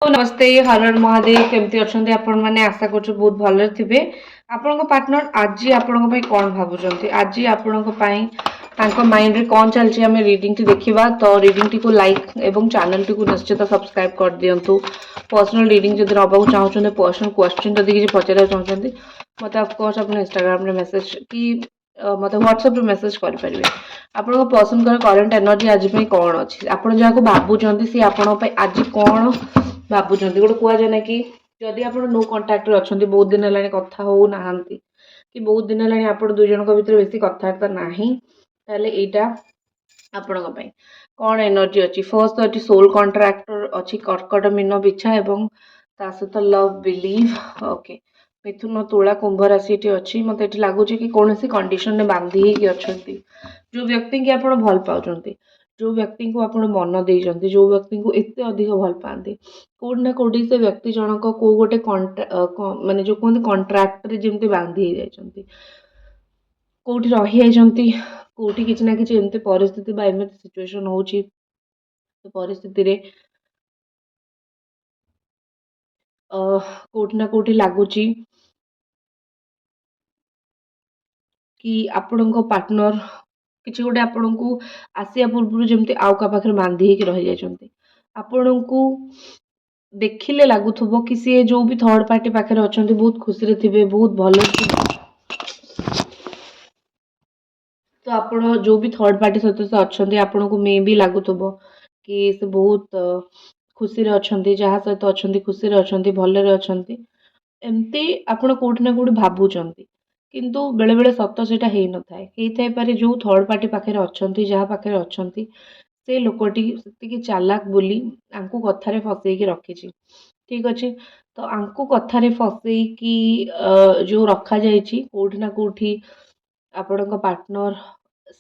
नमस्ते हर महादेव केमती अच्छा आपण मैंने आशा कर बहुत भले थे आपण पार्टनर आज आपण कौन भावुं आज आपण माइंड रे कौन चलती आम रिडिंग टी देखा तो रिडिंग टी को लाइक एवं चैनल टी को निश्चित सब्सक्राइब कर दिंतु पर्सनल रिडिंग जब नवाक चाहते पर्सनल क्वेश्चन जब किसी पचार चाहते मत अफकोर्स आप इंस्टाग्राम मेसेज कि मत व्हाट्सएप मेसेज करेंगे आपको पसंद कर करेन्ट एनर्जी आज कौन अच्छी आप जहाँ भावुं सी आप आज कौन भावुं गोटे कहुए ना कि जदि आप नो कंटाक्ट अच्छा बहुत दिन है कथा हो कि बहुत दिन है आप दुई जन भर बेसी कथबार्ता ना ताले एटा आपण कौन एनर्जी अच्छी फर्स्ट तो अच्छी सोल कंट्राक्टर अच्छी कर्कट मीन बिछा एवं ता सहित लव बिलीव ओके मिथुन तुला कुंभ राशि अच्छी मत ये लगुच कि कौन सी कंडीशन में बांधि अच्छा जो व्यक्ति की आप भल पाँच जो व्यक्ति को आप मन देते जो व्यक्ति को एत अधिक भल पाते कौट ना कौटी से व्यक्ति जनक कौ गोटे माने जो कहते कंट्राक्ट जमी बांधि जाती कौटी रही कौटी किसी ना कि एमती परिस्थिति एमती सिचुएशन हो परिस्थिति कौटी ना कौटी लगुच कि आपण पार्टनर किसी गोटे आपण को आसिया पूर्व जमी आउ का पाखे बांधि रही जाती आपण को देखिले लगुव कि सी जो भी थर्ड पार्टी पाखे अच्छा बहुत खुशी थे बहुत भल तो आप जो भी थर्ड पार्टी सहित से अच्छा आपन को मे भी लगुव कि से बहुत खुशी अच्छा जहाँ सहित अच्छा खुशी अच्छा भलरे अच्छा एमती आपण कौटि ना कौटि भावुं किंतु बेले बेले सत सेटा हो न था पारे जो थर्ड पार्टी पाखे अच्छा जहाँ पाखे अच्छा से लोकटी से चालाक बोली आंकु कथारे फसैकी रखी ठीक अच्छे तो आंकु कथारे फसैकी जो रखा जाइए कौटि ना कौटि आपण पार्टनर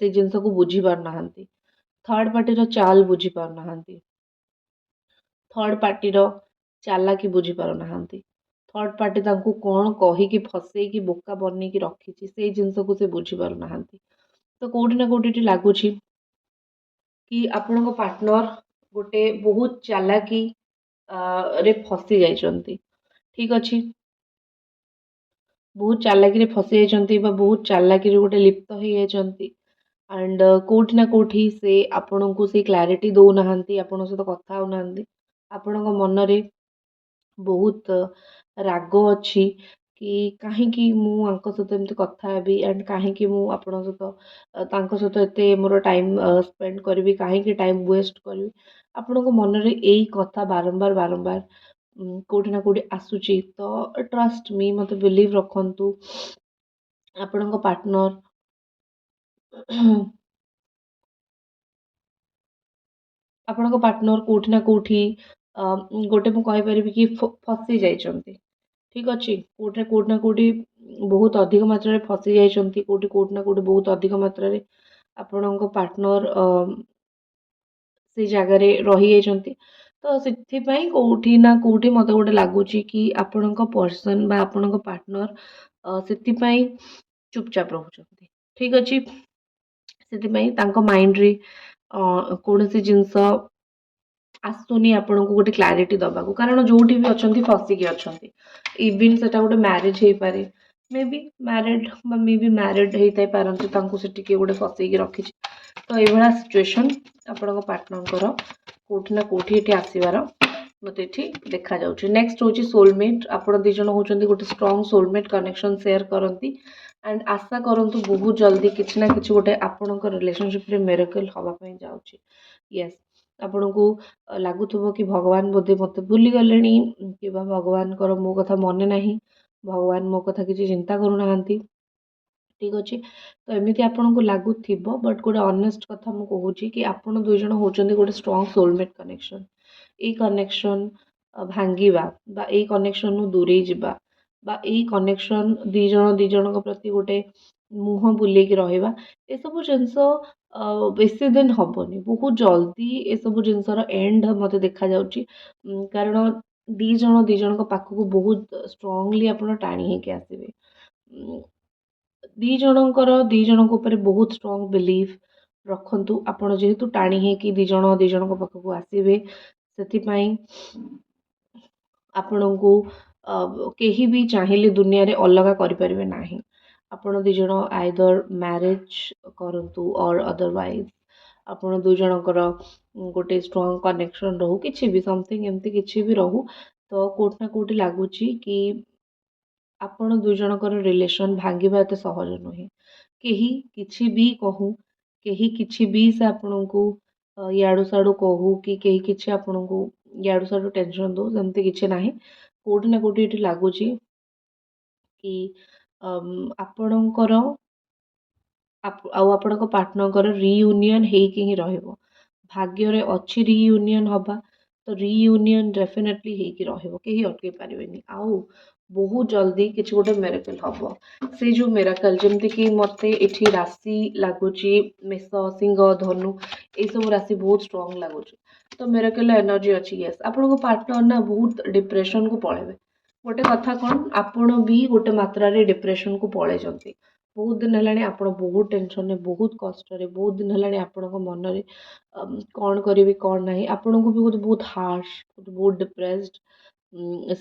से जिनस को बुझी पारना थर्ड पार्टी चाल बुझी पारना थर्ड पार्टी चालाकी बुझी पारना थर्ड पार्टी कौन कहीकि फसैकी बोका बनईकी रखी से जिनस को से बुझी पारना तो कौटि ना कौटि लगुच कि आपण पार्टनर गोटे बहुत चालाकी रे फसी जाइछंती ठीक अच्छे बहुत चालाकी रे फसी जाइछंती बहुत चालाकी रे गोटे लिप्त हो जाइछंती एंड कौटि ना कौटि से आपण को से क्लारिटी दौना आपण सहित कथा होना आपण मन रे बहुत राग अच्छी कि कहीं मुझे सहित एमती कथा हेबी एंड कहीं मु आपण सहित एत मोर टाइम स्पेंड करी कहीं टाइम वेस्ट करी आपण मन रे यही कथा बारंबार बारंबार कौटि ना कौटि आसूची तो ट्रस्ट मी मत बिलीव रखंतु आपण पार्टनर आपण पार्टनर कौटि ना कौटि गोटे मुझे कि फसी जाइछंती ठीक अच्छे कौटि ना कौटि बहुत अधिक मात्रा फसी जाइछंती कौटि ना कौटि बहुत अधिक मात्रा आपण पार्टनर से जगार रही जाइछंती तो से कौटि ना कौटि मत गोटे लगुच कि आपण पर्सन बा आपण पार्टनर से चुपचाप रोचंती ठीक अच्छे से माइंड रे कौन सी जिनस आसुनी आपण को गोटे क्लारिटी दबा कारण जो भी अच्छा फसिकी अच्छा इवन से गोटे मैरिज हो पारे may be married may be married होता पारती से गोटे फसैकी रखी तो ये सिचुएशन आपण पार्टनर कौटि ना कौटि ये आसबार मत ये देखा जाऊँगी नेक्स्ट हूँ सोलमेट आप दिज होती गोटे स्ट्रॉन्ग सोलमेट कनेक्शन शेयर करती एंड आशा करंतु बहुत जल्दी किसी ना कि गोटे आपण रिलेशनशिप रे मेरेकल हवाई जाऊँगी यस आपण को लगुव कि भगवान बोधे मत भूली गले कि भगवान मो कथा मने ना भगवान मो कथा किसी चिंता करूना ठीक अच्छे तो एमती आपन को लगुव बट गोटे ऑनेस्ट कथा मुझे कहूँ कि आपड़ दुईज होती गोटे स्ट्रॉन्ग सोलमेट कनेक्शन ये कनेक्शन भांगा यही कनेक्शन दूरे जावा यही कनेक्शन दीज प्रति गोटे मुह बुलेकी रहा ये सब जिनस बेसी दिन हेनी बहुत जल्दी ये सब जिनसर एंड मत देखा जाऊँगी कारण दीज पाखक बहुत स्ट्रांगली आप टाणी होके आसवे दीज बहुत स्ट्रांग बिलीव रखु आपड़ जेहेतु टाणी होकी दीज पाखक आसवे से ଆପଣଙ୍କୁ କେହି ବି ଚାହିଁଲେ ଦୁନିଆରେ ଅଲଗା କରିପାରିବେ ନାହିଁ। ଆପଣ ଦୁଇ ଜଣ ଆଇଦର ମ୍ୟାରେଜ୍ କରନ୍ତୁ ଅର୍ ଅଦରୱାଇଜ୍ ଆପଣ ଦୁଇ ଜଣଙ୍କର ଗୋଟେ ଷ୍ଟ୍ରଙ୍ଗ କନେକ୍ସନ୍ ରହୁ, କିଛି ବି ସମଥିଙ୍ଗ ଏମିତି କିଛି ବି ରହୁ, ତ କୋଉଠି ନା କୋଉଠି ଲାଗୁଛି କି ଆପଣ ଦୁଇ ଜଣଙ୍କର ରିଲେସନ୍ ଭାଙ୍ଗିବା ଏତେ ସହଜ ନୁହେଁ। କେହି କିଛି ବି କହୁ, କେହି କିଛି ବି ସେ ଆପଣଙ୍କୁ ଇଆଡ଼ୁ ସିଆଡ଼ୁ କହୁ କି କେହି କିଛି ଆପଣଙ୍କୁ ଇଆଡ଼ୁ ସିଆଡ଼ୁ ଟେନସନ୍ ଦଉ, ସେମିତି କିଛି ନାହିଁ। କୋଉଠି ନା କୋଉଠି ଏଠି ଲାଗୁଛି କି ଆପଣଙ୍କର ଆଉ ଆପଣଙ୍କ ପାର୍ଟନରଙ୍କର ରିୟୁନିୟନ୍ ହେଇକି ହିଁ ରହିବ। ଭାଗ୍ୟରେ ଅଛି ରିୟୁନିୟନ୍ ହବା, ତ ରିୟୁନିୟନ୍ ଡେଫିନେଟଲି ହେଇକି ରହିବ, କେହି ଅଟକେଇ ପାରିବେନି। ଆଉ ବହୁତ ଜଲ୍ଦି କିଛି ଗୋଟେ ମିରାକଲ୍ ହବ। ସେ ଯେଉଁ ମିରାକଲ୍ ଯେମିତିକି ମୋତେ ଏଠି ରାଶି ଲାଗୁଛି ମେଷ, ସିଂହ, ଧନୁ ଏଇସବୁ ରାଶି ବହୁତ ଷ୍ଟ୍ରଙ୍ଗ ଲାଗୁଛି। ତ ମିରାକଲ୍ ଏନର୍ଜି ଅଛି ୟେସ୍। ଆପଣଙ୍କ ପାର୍ଟନର ନା ବହୁତ ଡିପ୍ରେସନକୁ ପଳେଇବେ। ଗୋଟେ କଥା କ'ଣ, ଆପଣ ବି ଗୋଟେ ମାତ୍ରାରେ ଡିପ୍ରେସନକୁ ପଳେଇଛନ୍ତି। ବହୁତ ଦିନ ହେଲାଣି ଆପଣ ବହୁତ ଟେନସନରେ, ବହୁତ କଷ୍ଟରେ, ବହୁତ ଦିନ ହେଲାଣି ଆପଣଙ୍କ ମନରେ କ'ଣ କରିବି କ'ଣ ନାହିଁ, ଆପଣଙ୍କୁ ବି ବହୁତ ହାର୍ଶ, ବହୁତ ଡିପ୍ରେସ୍ଡ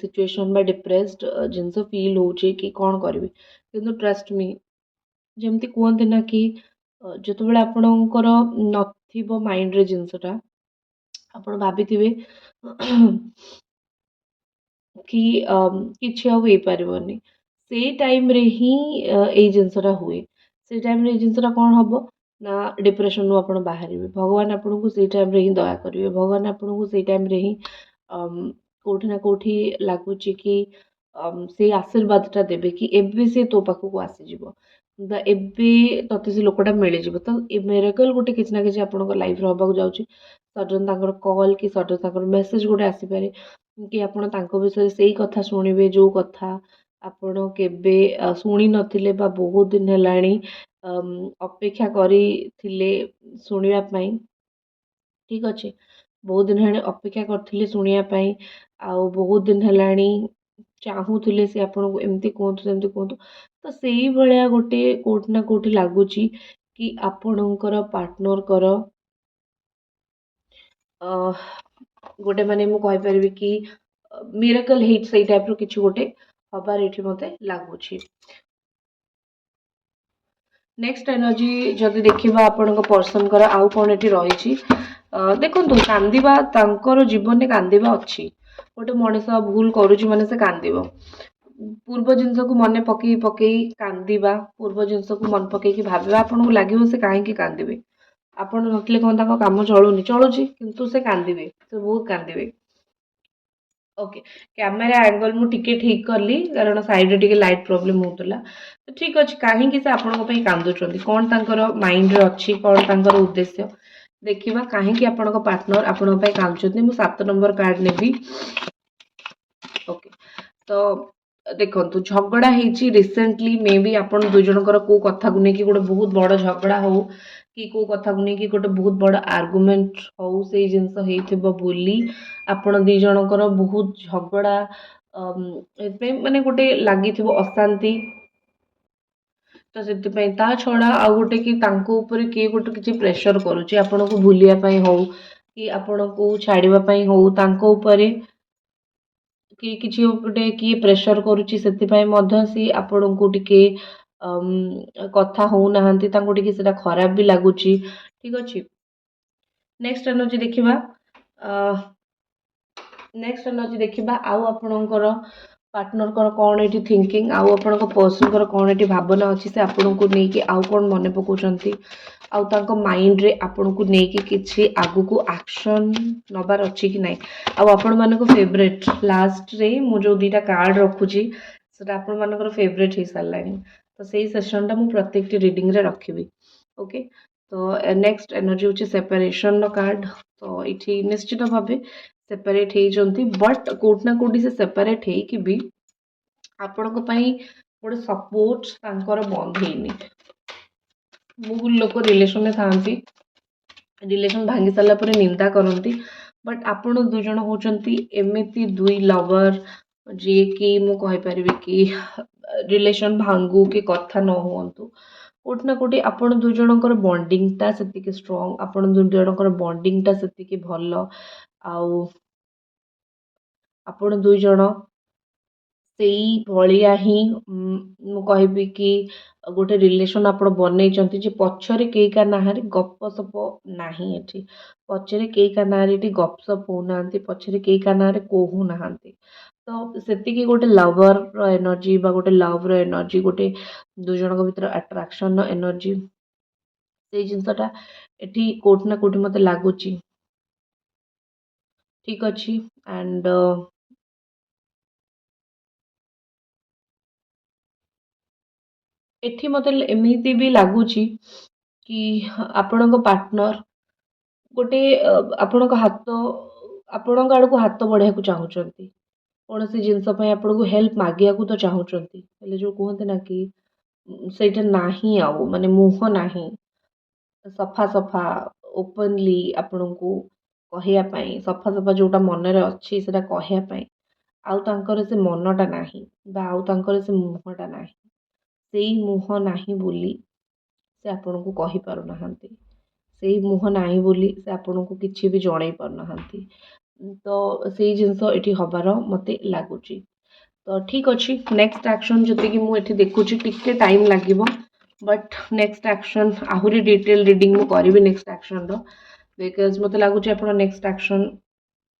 ସିଚୁଏସନ୍ ବା ଡିପ୍ରେସ୍ଡ ଜିନିଷ ଫିଲ୍ ହେଉଛି କି କ'ଣ କରିବି। କିନ୍ତୁ ଟ୍ରଷ୍ଟ ମି, ଯେମିତି କୁହନ୍ତି ନା କି ଯେତେବେଳେ ଆପଣଙ୍କର ନଥିବ ମାଇଣ୍ଡରେ ଜିନିଷଟା, ଆପଣ ଭାବିଥିବେ କି କିଛି ଆଉ ହେଇପାରିବନି, ସେଇ ଟାଇମ୍ରେ ହିଁ ଏଇ ଜିନିଷଟା ହୁଏ। ସେଇ ଟାଇମ୍ରେ ଏଇ ଜିନିଷଟା କ'ଣ ହେବ ନା ଡିପ୍ରେସନରୁ ଆପଣ ବାହାରିବେ। ଭଗବାନ ଆପଣଙ୍କୁ ସେଇ ଟାଇମ୍ରେ ହିଁ ଦୟା କରିବେ। ଭଗବାନ ଆପଣଙ୍କୁ ସେଇ ଟାଇମ୍ରେ ହିଁ କୋଉଠି ନା କୋଉଠି ଲାଗୁଛି କି ସେଇ ଆଶୀର୍ବାଦଟା ଦେବେ କି ଏବେ ସେ ତୋ ପାଖକୁ ଆସିଯିବ ବା ଏବେ ତତେ ସେ ଲୋକଟା ମିଳିଯିବ। ତ ଏ ମିରାକଲ୍ ଗୋଟେ କିଛି ନା କିଛି ଆପଣଙ୍କ ଲାଇଫ୍ରେ ହେବାକୁ ଯାଉଛି। ସଡନ୍ ତାଙ୍କର କଲ୍ କି ସଡନ୍ ତାଙ୍କର ମେସେଜ୍ ଗୋଟେ ଆସିପାରେ କି ଆପଣ ତାଙ୍କ ବିଷୟରେ ସେଇ କଥା ଶୁଣିବେ ଯେଉଁ କଥା ଆପଣ କେବେ ଶୁଣି ନଥିଲେ ବା ବହୁତ ଦିନ ହେଲାଣି ଅପେକ୍ଷା କରିଥିଲେ ଶୁଣିବା ପାଇଁ। ଠିକ୍ ଅଛି, ବହୁତ ଦିନ ହେଲାଣି ଅପେକ୍ଷା କରିଥିଲେ ଶୁଣିବା ପାଇଁ, ଆଉ ବହୁତ ଦିନ ହେଲାଣି ଚାହୁଁଥିଲେ ସେ ଆପଣଙ୍କୁ ଏମିତି କୁହନ୍ତୁ ସେମିତି କୁହନ୍ତୁ। ତ ସେଇଭଳିଆ ଗୋଟେ କୋଉଠି ନା କୋଉଠି ଲାଗୁଛି କି ଆପଣଙ୍କର ପାର୍ଟନରଙ୍କର ଗୋଟେ ମାନେ ମୁଁ କହିପାରିବି କି ମିରାକଲ୍ ହିଟ୍ ସେଇ ଟାଇପ୍ର କିଛି ଗୋଟେ ହବାର ଏଠି ମୋତେ ଲାଗୁଛି। ନେକ୍ସଟ ଏନର୍ଜି ଯଦି ଦେଖିବା ଆପଣଙ୍କ ପର୍ସନଙ୍କର ଆଉ କ'ଣ ଏଠି ରହିଛି, ଦେଖନ୍ତୁ କାନ୍ଦିବା ତାଙ୍କର ଜୀବନରେ କାନ୍ଦିବା ଅଛି। ଗୋଟେ ମଣିଷ ଭୁଲ କରୁଛି ମାନେ ସେ କାନ୍ଦିବ। ପୂର୍ବ ଜିନିଷକୁ ମନେ ପକେଇ ପକେଇ କାନ୍ଦିବା, ପୂର୍ବ ଜିନିଷକୁ ମନେ ପକେଇକି ଭାବିବା, ଆପଣଙ୍କୁ ଲାଗିବ ସେ କାହିଁକି କାନ୍ଦିବେ। ଆପଣ ନଥିଲେ କ'ଣ ତାଙ୍କ କାମ ଚଳୁନି, ଚଳୁଛି, କିନ୍ତୁ ସେ କାନ୍ଦିବେ, ସେ ବହୁତ କାନ୍ଦିବେ। ଓକେ, କ୍ୟାମେରା ଆଙ୍ଗଲ ମୁଁ ଟିକେ ଠିକ୍ କଲି କାରଣ ସାଇଡ଼ରେ ଟିକେ ଲାଇଟ୍ ପ୍ରୋବ୍ଲେମ୍ ହେଉଥିଲା। ତ ଠିକ୍ ଅଛି, କାହିଁକି ସେ ଆପଣଙ୍କ ପାଇଁ କାନ୍ଦୁଛନ୍ତି, କ'ଣ ତାଙ୍କର ମାଇଣ୍ଡରେ ଅଛି, କ'ଣ ତାଙ୍କର ଉଦ୍ଦେଶ୍ୟ ଦେଖିବା। କାହିଁକି ଆପଣଙ୍କ ପାର୍ଟନର ଆପଣଙ୍କ ପାଇଁ କାନ୍ଦୁଛନ୍ତି, ମୁଁ 7 ନମ୍ବର କାର୍ଡ଼ ନେବି। ଓକେ, ତ ଦେଖନ୍ତୁ ଝଗଡ଼ା ହେଇଛି ରିସେଣ୍ଟଲି, ମେ ବି ଆପଣ ଦୁଇ ଜଣଙ୍କର କେଉଁ କଥାକୁ ନେଇକି ଗୋଟେ ବହୁତ ବଡ଼ ଝଗଡ଼ା ହଉ କି କେଉଁ କଥାକୁ ନେଇକି ଗୋଟେ ବହୁତ ବଡ଼ ଆର୍ଗୁମେଣ୍ଟ ହଉ, ସେଇ ଜିନିଷ ହେଇଥିବ ବୋଲି ଆପଣ ଦୁଇ ଜଣଙ୍କର ବହୁତ ଝଗଡ଼ା ଏଥିପାଇଁ ମାନେ ଗୋଟେ ଲାଗିଥିବ ଅଶାନ୍ତି। ତ ସେଥିପାଇଁ ତା ଛଡ଼ା ଆଉ ଗୋଟେ କି ତାଙ୍କ ଉପରେ କିଏ ଗୋଟେ କିଛି ପ୍ରେସର କରୁଛି ଆପଣଙ୍କୁ ଭୁଲିବା ପାଇଁ ହଉ କି ଆପଣଙ୍କୁ ଛାଡ଼ିବା ପାଇଁ ହଉ, ତାଙ୍କ ଉପରେ କି କିଛି ଗୋଟେ କିଏ ପ୍ରେସର କରୁଛି, ସେଥିପାଇଁ ମଧ୍ୟ ସିଏ ଆପଣଙ୍କୁ ଟିକେ କଥା ହଉନାହାନ୍ତି, ତାଙ୍କୁ ଟିକେ ସେଟା ଖରାପ ବି ଲାଗୁଛି। ଠିକ୍ ଅଛି, ନେକ୍ସଟ ଏନର୍ଜି ଦେଖିବା। ନେକ୍ସଟ ଏନର୍ଜି ଦେଖିବା ଆଉ ଆପଣଙ୍କର ପାର୍ଟନରଙ୍କର କ'ଣ ଏଠି ଥିଙ୍କିଂ, ଆଉ ଆପଣଙ୍କ ପର୍ସନଙ୍କର କ'ଣ ଏଠି ଭାବନା ଅଛି, ସେ ଆପଣଙ୍କୁ ନେଇକି ଆଉ କ'ଣ ମନେ ପକାଉଛନ୍ତି, ଆଉ ତାଙ୍କ ମାଇଣ୍ଡରେ ଆପଣଙ୍କୁ ନେଇକି କିଛି ଆଗକୁ ଆକ୍ସନ୍ ନେବାର ଅଛି କି ନାହିଁ। ଆଉ ଆପଣମାନଙ୍କ ଫେଭରେଟ୍ ଲାଷ୍ଟରେ ମୁଁ ଯେଉଁ 2ଟା କାର୍ଡ଼ ରଖୁଛି ସେଟା ଆପଣମାନଙ୍କର ଫେଭରେଟ୍ ହେଇସାରିଲାଣି। ତ ସେଇ ସେସନ୍ଟା ମୁଁ ପ୍ରତ୍ୟେକଟି ରିଡ଼ିଂରେ ରଖିବି। ଓକେ, ତ ନେକ୍ସଟ ଏନର୍ଜି ହେଉଛି ସେପାରେସନ୍ର କାର୍ଡ଼। ତ ଏଠି ନିଶ୍ଚିତ ଭାବେ ସେପାରେଟ୍ ହେଇଛନ୍ତି, ବଟ୍ କୋଉଠି ନା କୋଉଠି ସେ ସେପାରେଟ୍ ହେଇକି ବି ଆପଣଙ୍କ ପାଇଁ ଗୋଟେ ସପୋର୍ଟ ତାଙ୍କର ବନ୍ଦ ହେଇନି। ବହୁତ ଲୋକ ରିଲେସନରେ ଥାଆନ୍ତି, ରିଲେସନ ଭାଙ୍ଗି ସାରିଲା ପରେ ନିନ୍ଦା କରନ୍ତି, ବଟ୍ ଆପଣ ଦୁଇ ଜଣ ହେଉଛନ୍ତି ଏମିତି ଦୁଇ ଲଭର ଯିଏକି ମୁଁ କହିପାରିବି କି ରିଲେସନ ଭାଙ୍ଗୁ କି କଥା ନ ହୁଅନ୍ତୁ, କୋଉଠି ନା କୋଉଠି ଆପଣ ଦୁଇ ଜଣଙ୍କର ବଣ୍ଡିଙ୍ଗଟା ସେତିକି ଷ୍ଟ୍ରଙ୍ଗ, ଆପଣ ଦୁଇ ଜଣଙ୍କର ବଣ୍ଡିଙ୍ଗଟା ସେତିକି ଭଲ। ଆଉ ଆପଣ ଦୁଇ ଜଣ ସେଇ ଭଳିଆ ହିଁ ମୁଁ କହିବି କି ଗୋଟେ ରିଲେସନ୍ ଆପଣ ବନେଇଛନ୍ତି ଯେ ପଛରେ କେହି କାହା ନାଁରେ ଗପସପ ନାହିଁ ଏଠି। ପଛରେ କେହି କାହା ନାଁରେ ଏଠି ଗପସପ ହଉନାହାନ୍ତି, ପଛରେ କେହି କାହା ନାଁରେ କହୁନାହାନ୍ତି। ତ ସେତିକି ଗୋଟେ ଲଭରର ଏନର୍ଜି ବା ଗୋଟେ ଲଭର ଏନର୍ଜି, ଗୋଟେ ଦୁଇ ଜଣଙ୍କ ଭିତରେ ଆଟ୍ରାକ୍ସନର ଏନର୍ଜି, ସେଇ ଜିନିଷଟା ଏଠି କୋଉଠି ନା କୋଉଠି ମୋତେ ଲାଗୁଛି। ଠିକ୍ ଅଛି। ଆଣ୍ଡ ଏଠି ମୋତେ ଏମିତି ବି ଲାଗୁଛି କି ଆପଣଙ୍କ ପାର୍ଟନର ଗୋଟେ ଆପଣଙ୍କ ଆପଣଙ୍କ ଆଡ଼କୁ ହାତ ବଢ଼େଇବାକୁ ଚାହୁଁଛନ୍ତି। କୌଣସି ଜିନିଷ ପାଇଁ ଆପଣଙ୍କୁ ହେଲ୍ପ ମାଗିବାକୁ ତ ଚାହୁଁଛନ୍ତି। ହେଲେ ଯୋଉ କୁହନ୍ତି ନା କି ସେଇଟା ନାହିଁ, ଆଉ ମାନେ ମୁହଁ ନାହିଁ। ସଫା ସଫା ଓପନଲି ଆପଣଙ୍କୁ କହିବା ପାଇଁ, ସଫା ସଫା ଯୋଉଟା ମନରେ ଅଛି ସେଟା କହିବା ପାଇଁ ଆଉ ତାଙ୍କର ସେ ମନଟା ନାହିଁ ବା ଆଉ ତାଙ୍କର ସେ ମୁହଁଟା ନାହିଁ। ସେଇ ମୁହଁ ନାହିଁ ବୋଲି ସେ ଆପଣଙ୍କୁ କହିପାରୁନାହାନ୍ତି। ସେଇ ମୁହଁ ନାହିଁ ବୋଲି ସେ ଆପଣଙ୍କୁ କିଛି ବି ଜଣେଇ ପାରୁନାହାନ୍ତି। ତ ସେଇ ଜିନିଷ ଏଠି ହବାର ମୋତେ ଲାଗୁଛି। ତ ଠିକ୍ ଅଛି, ନେକ୍ସଟ ଆକ୍ସନ୍ ଯେତିକି ମୁଁ ଏଠି ଦେଖୁଛି ଟିକେ ଟାଇମ୍ ଲାଗିବ, ବଟ୍ ନେକ୍ସଟ ଆକ୍ସନ୍ ଆହୁରି ଡିଟେଲ୍ ରିଡ଼ିଂ ମୁଁ କରିବି ନେକ୍ସଟ ଆକ୍ସନ୍ର, ବିକଜ୍ ମୋତେ ଲାଗୁଛି ଆପଣ ନେକ୍ସଟ ଆକ୍ସନ୍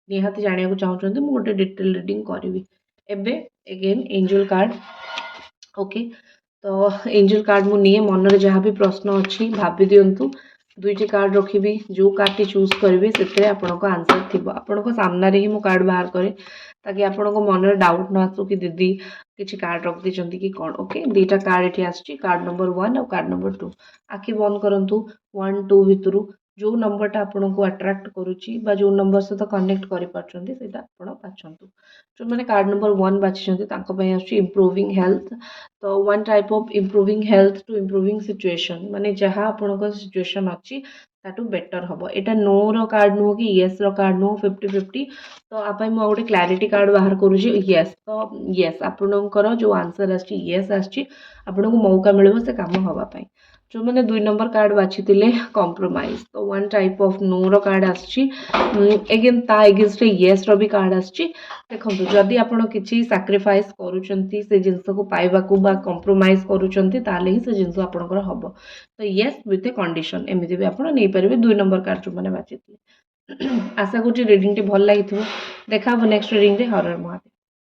ନିହାତି ଜାଣିବାକୁ ଚାହୁଁଛନ୍ତି। ମୁଁ ଗୋଟେ ଡିଟେଲ୍ ରିଡ଼ିଂ କରିବି। ଏବେ ଏଗେନ୍ ଏଞ୍ଜେଲ କାର୍ଡ଼। ଓକେ, ତ ଏଞ୍ଜେଲ କାର୍ଡ଼ ମୁଁ ନିଏ, ମନରେ ଯାହା ବି ପ୍ରଶ୍ନ ଅଛି ଭାବି ଦିଅନ୍ତୁ। ଦୁଇଟି କାର୍ଡ଼ ରଖିବି, ଯେଉଁ କାର୍ଡ଼ଟି ଚୁଜ୍ କରିବେ ସେଥିରେ ଆପଣଙ୍କ ଆନ୍ସର୍ ଥିବ। ଆପଣଙ୍କ ସାମ୍ନାରେ ହିଁ ମୁଁ କାର୍ଡ଼ ବାହାର କରେ ତାକି ଆପଣଙ୍କ ମନରେ ଡାଉଟ୍ ନ ଆସୁ କି ଦିଦି କିଛି କାର୍ଡ଼ ରଖିଦେଇଛନ୍ତି କି କ'ଣ। ଓକେ, ଦୁଇଟା କାର୍ଡ଼ ଏଠି ଆସିଛି, କାର୍ଡ଼ ନମ୍ବର 1 ଆଉ କାର୍ଡ଼ ନମ୍ବର 2। ଆଖି ବନ୍ଦ କରନ୍ତୁ। 1, 2 ଭିତରୁ ଯେଉଁ ନମ୍ବରଟା ଆପଣଙ୍କୁ ଆଟ୍ରାକ୍ଟ କରୁଛି ବା ଯେଉଁ ନମ୍ବର ସହିତ କନେକ୍ଟ କରିପାରୁଛନ୍ତି ସେଇଟା ଆପଣ ବାଛନ୍ତୁ। ଯେଉଁମାନେ କାର୍ଡ଼ ନମ୍ବର 1 ବାଛିଛନ୍ତି ତାଙ୍କ ପାଇଁ ଆସୁଛି ଇମ୍ପ୍ରୁଭିଂ ହେଲ୍ଥ। ତ one type of improving health to improving situation, ମାନେ ଯାହା ଆପଣଙ୍କ ସିଚୁଏସନ୍ ଅଛି ତାଠୁ ବେଟର୍ ହେବ। ଏଇଟା ନୋର କାର୍ଡ଼ ନୁହଁ କି ୟେସ୍ର କାର୍ଡ଼ ନୁହଁ 50-50। ତ ଆ ପାଇଁ ମୁଁ ଆଉ ଗୋଟେ କ୍ଲାରିଟି କାର୍ଡ଼ ବାହାର କରୁଛି ୟେସ୍। ତ ୟେସ୍, ଆପଣଙ୍କର ଯେଉଁ ଆନ୍ସର୍ ଆସିଛି ୟେସ୍ ଆସିଛି, ଆପଣଙ୍କୁ ମୌକା ମିଳିବ ସେ କାମ ହେବା ପାଇଁ। ଯେଉଁମାନେ 2 ନମ୍ବର କାର୍ଡ଼ ବାଛିଥିଲେ କମ୍ପ୍ରୋମାଇଜ୍, ତ ୱାନ୍ ଟାଇପ୍ ଅଫ୍ ନୋର କାର୍ଡ଼ ଆସିଛି। ଏଗେନ୍ ତା ଏଗେନ୍ଷ୍ଟରେ ୟେସ୍ର ବି କାର୍ଡ଼ ଆସିଛି। ଦେଖନ୍ତୁ, ଯଦି ଆପଣ କିଛି ସାକ୍ରିଫାଇସ୍ କରୁଛନ୍ତି ସେ ଜିନିଷକୁ ପାଇବାକୁ ବା କମ୍ପ୍ରୋମାଇଜ୍ କରୁଛନ୍ତି ତାହେଲେ ହିଁ ସେ ଜିନିଷ ଆପଣଙ୍କର ହେବ। ତ ୟେସ୍ ୱିଥ୍ ଏ କଣ୍ଡିସନ୍, ଏମିତି ବି ଆପଣ ନେଇପାରିବେ 2 ନମ୍ବର କାର୍ଡ଼ ଯେଉଁମାନେ ବାଛିଥିଲେ। ଆଶା କରୁଛି ରିଡ଼ିଂଟି ଭଲ ଲାଗିଥିବ। ଦେଖା ହେବ ନେକ୍ସଟ ରିଡ଼ିଂରେ। ହର ହର ମହାଦେବ।